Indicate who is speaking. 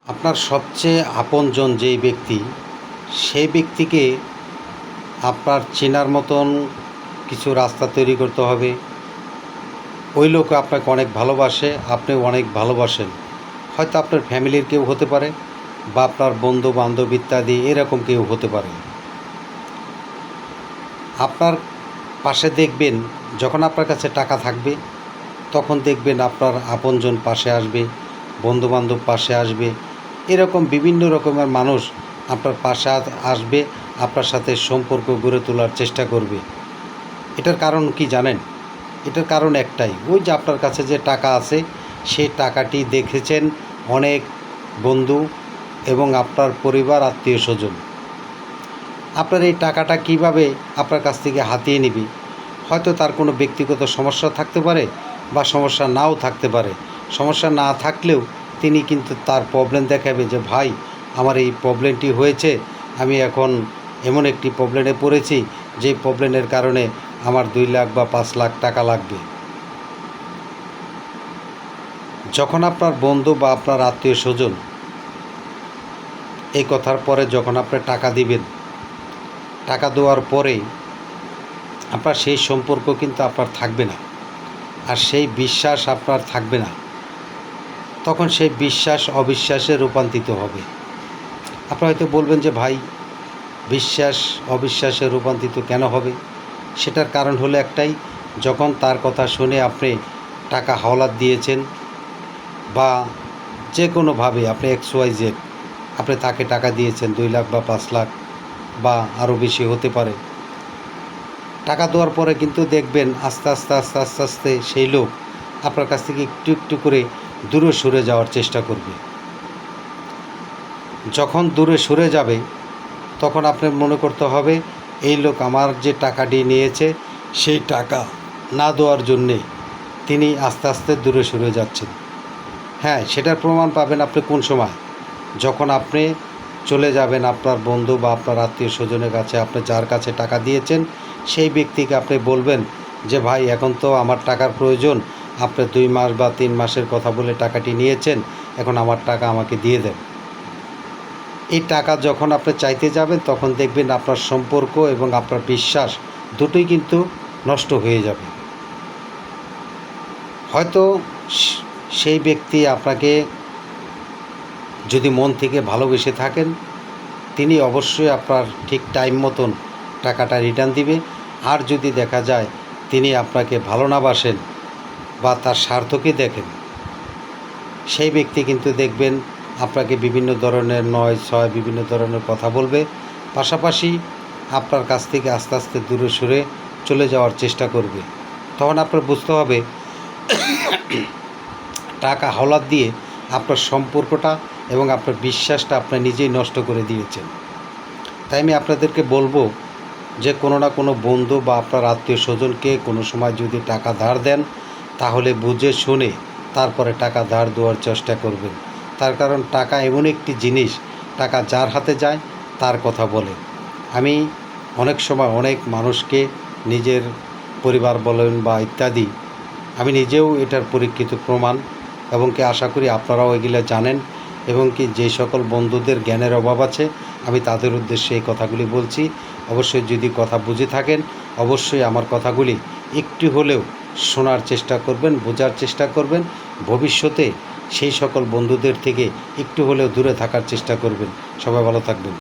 Speaker 1: আপনার সবচেয়ে আপনজন যেই ব্যক্তি, সেই ব্যক্তিকে আপনার চেনার মতন কিছু রাস্তা তৈরি করতে হবে। ওই লোক আপনাকে অনেক ভালোবাসে, আপনিও অনেক ভালোবাসেন। হয়তো আপনার ফ্যামিলির কেউ হতে পারে বা আপনার বন্ধু বান্ধব ইত্যাদি এরকম কেউ হতে পারে। আপনার পাশে দেখবেন যখন আপনার কাছে টাকা থাকবে, তখন দেখবেন আপনার আপনজন পাশে আসবে, বন্ধুবান্ধব পাশে আসবে। এরকম বিভিন্ন রকমের মানুষ আপনার পাশে আসবে, আপনার সাথে সম্পর্ক গড়ে তোলার চেষ্টা করবে। এটার কারণ কি জানেন? এটার কারণ একটাই, ওই যে আপনার কাছে যে টাকা আছে, সেই টাকাটি দেখেছেন অনেক বন্ধু এবং আপনার পরিবার আত্মীয় স্বজন। আপনার এই টাকাটা কিভাবে আপনার কাছ থেকে হাতিয়ে নিবি? হয়তো তার কোনো ব্যক্তিগত সমস্যা থাকতে পারে বা সমস্যা নাও থাকতে পারে। সমস্যা না থাকলেও তিনি কিন্তু তার প্রবলেম দেখাবে যে ভাই, আমার এই প্রবলেমটি হয়েছে, আমি এখন এমন একটি প্রবলেমে পড়েছি যে প্রবলেমের কারণে আমার 2 লাখ বা 5 লাখ টাকা লাগবে। যখন আপনার বন্ধু বা আপনার আত্মীয় স্বজন এই কথার পরে যখন আপনি টাকা দিবেন, টাকা দেওয়ার পরেই আপনার সেই সম্পর্ক কিন্তু আপনার থাকবে না, আর সেই বিশ্বাস আপনার থাকবে না। তখন সেই বিশ্বাস অবিশ্বাসে রূপান্তরিত হবে। আপনি হয়তো বলবেন যে ভাই, বিশ্বাস অবিশ্বাসে রূপান্তরিত কেন হবে? সেটার কারণ হলো একটাই, যখন তার কথা শুনে আপনি টাকা হাওলাত দিয়েছেন বা যে কোনোভাবে আপনি XYZ আপনি তাকে টাকা দিয়েছেন 2 লাখ বা 5 লাখ বা আরও বেশি হতে পারে। টাকা দেওয়ার পরে কিন্তু দেখবেন আস্তে আস্তে আস্তে আস্তে আস্তে সেই লোক আপনার কাছ থেকে একটু একটু করে দূরে সরে যাওয়ার চেষ্টা করবে। যখন দূরে সরে যাবে, তখন আপনার মনে করতে হবে এই লোক আমার যে টাকাটি নিয়েছে সেই টাকা না দেওয়ার জন্যে তিনি আস্তে আস্তে দূরে সরে যাচ্ছেন। হ্যাঁ, সেটার প্রমাণ পাবেন আপনি কোন সময়? যখন আপনি চলে যাবেন আপনার বন্ধু বা আপনার আত্মীয় স্বজনের কাছে, আপনি যার কাছে টাকা দিয়েছেন সেই ব্যক্তিকে আপনি বলবেন যে ভাই, এখন তো আমার টাকার প্রয়োজন, আপনি 2 মাস বা 3 মাসের কথা বলে টাকাটি নিয়েছেন, এখন আমার টাকা আমাকে দিয়ে দেন। এই টাকা যখন আপনি চাইতে যাবেন, তখন দেখবেন আপনার সম্পর্ক এবং আপনার বিশ্বাস দুটোই কিন্তু নষ্ট হয়ে যাবে। হয়তো সেই ব্যক্তি আপনাকে যদি মন থেকে ভালোবেসে থাকেন, তিনি অবশ্যই আপনার ঠিক টাইম মতন টাকাটা রিটার্ন দিবে। আর যদি দেখা যায় তিনি আপনাকে ভালো না বাসেন বা তার স্বার্থকে দেখেন, সেই ব্যক্তি কিন্তু দেখবেন আপনাকে বিভিন্ন ধরনের বিভিন্ন ধরনের কথা বলবে, পাশাপাশি আপনার কাছ থেকে আস্তে আস্তে দূরে সরে চলে যাওয়ার চেষ্টা করবে। তখন আপনার বুঝতে হবে টাকা হাওলাত দিয়ে আপনার সম্পর্কটা এবং আপনার বিশ্বাসটা আপনি নিজেই নষ্ট করে দিয়েছেন। তাই আমি আপনাদেরকে বলবো যে কোনো না কোনো বন্ধু বা আপনার আত্মীয় স্বজনকে কোনো সময় যদি টাকা ধার দেন, তাহলে বুঝে শুনে তারপরে টাকা ধার দেওয়ার চেষ্টা করবেন। তার কারণ টাকা এমন একটি জিনিস, টাকা যার হাতে যায় তার কথা বলে। আমি অনেক সময় অনেক মানুষকে, নিজের পরিবার বলেন বা ইত্যাদি, আমি নিজেও এটার পরীক্ষিত প্রমাণ, এবং কি আশা করি আপনারাও এগুলো জানেন, এবং কি যে সকল বন্ধুদের জ্ঞানের অভাব আছে আমি তাদের উদ্দেশ্যে এই কথাগুলি বলছি। অবশ্যই যদি কথা বুঝে থাকেন, অবশ্যই আমার কথাগুলি একটু হলেও শোনার চেষ্টা করবেন, বোঝার চেষ্টা করবেন। ভবিষ্যতে সেই সকল বন্ধুদের থেকে একটু হলেও দূরে থাকার চেষ্টা করবেন। সবাই ভালো থাকবেন।